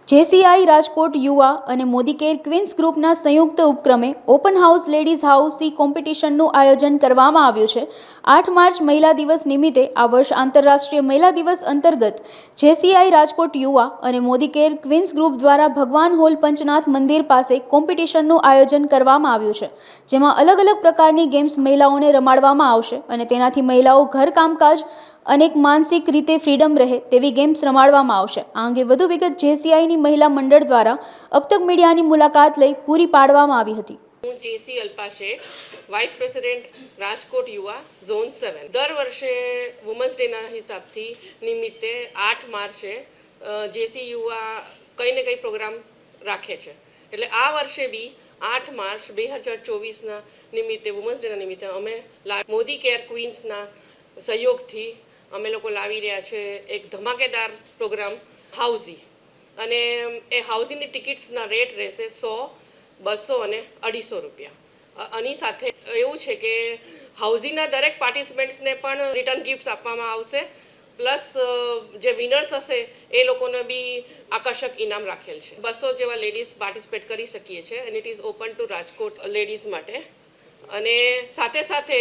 JCI Rajkot યુવા અને Modi care Queens ગ્રુપના સંયુક્ત ઉપક્રમે open house ladies housie કોમ્પિટિશનનું આયોજન કરવામાં આવ્યું છે। 8 માર્ચ મહિલા દિવસ નિમિત્તે આ વર્ષ આંતરરાષ્ટ્રીય મહિલા દિવસ અંતર્ગત જેસીઆઈ રાજકોટ યુવા અને મોદી કેર ક્વીન્સ ગ્રુપ દ્વારા ભગવાન હોલ પંચનાથ મંદિર પાસે કોમ્પિટિશનનું આયોજન કરવામાં આવ્યું છે, જેમાં અલગ અલગ પ્રકારની ગેમ્સ મહિલાઓને રમાડવામાં આવશે અને તેનાથી મહિલાઓ ઘર કામકાજ અનેક માનસિક રીતે ફ્રીડમ રહે તેવી ગેમ્સ રમાડવામાં આવશે। આ અંગે વધુ વિગત જેસીઆઈની મહિલા મંડળ દ્વારા અબતક મીડિયાની મુલાકાત લઈ પૂરી પાડવામાં આવી હતી। હું જેસી અલ્પા શેઠ, વાઇસ પ્રેસિડેન્ટ રાજકોટ યુવા ઝોન 7। દર વર્ષે વુમન્સ ડેના હિસાબથી નિમિત્તે 8 માર્ચે જેસી યુવા કંઈ ને કંઈ પ્રોગ્રામ રાખે છે, એટલે આ વર્ષે બી 8 માર્ચ 2024ના નિમિત્તે વુમન્સ ડેના નિમિત્તે અમે મોદી કેર ક્વીન્સના સહયોગથી અમે લોકો લાવી રહ્યા છે એક ધમાકેદાર પ્રોગ્રામ હાઉઝી, અને એ હાઉઝીની ટિકિટ્સના રેટ રહેશે 100, 200 અને 250 રૂપિયા। આની સાથે એવું છે કે હાઉઝીના દરેક પાર્ટિસિપન્ટ્સને પણ રિટર્ન ગિફ્ટ્સ આપવામાં આવશે, પ્લસ જે વિનર્સ હશે એ લોકોને બી આકર્ષક ઇનામ રાખેલ છે। 200 જેવા લેડીઝ પાર્ટિસિપેટ કરી શકીએ છીએ અને it is open two Rajkot ladies માટે। અને સાથે સાથે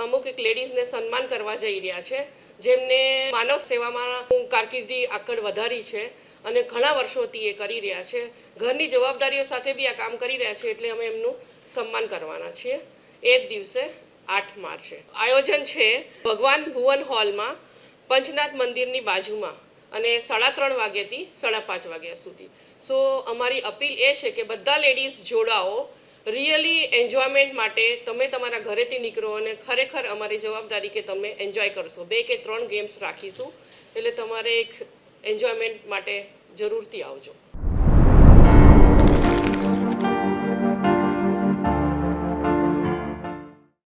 અમુક એક લેડીઝને સન્માન કરવા જઈ રહ્યા છે જેમને માનવ સેવામાં કારકિર્દી આગળ વધારી છે અને ઘણા વર્ષોથી એ કરી રહ્યા છે, ઘરની જવાબદારીઓ સાથે બી આ કામ કરી રહ્યા છે, એટલે અમે એમનું સન્માન કરવાના છીએ। એ જ દિવસે 8 માર્ચે આયોજન છે ભગવાન ભુવન હોલમાં પંચનાથ મંદિરની બાજુમાં, અને 3:30 વાગ્યાથી 5:30 વાગ્યા સુધી। સો અમારી અપીલ એ છે કે બધા લેડીઝ જોડાઓ, રિયલી એન્જોયમેન્ટ માટે તમે તમારા ઘરેથી નીકળો અને ખરેખર અમારી જવાબદારી કે તમે એન્જોય કરશો। 2 કે 3 ગેમ્સ રાખીશું, એટલે તમારે એક એન્જોયમેન્ટ માટે જરૂરથી આવજો।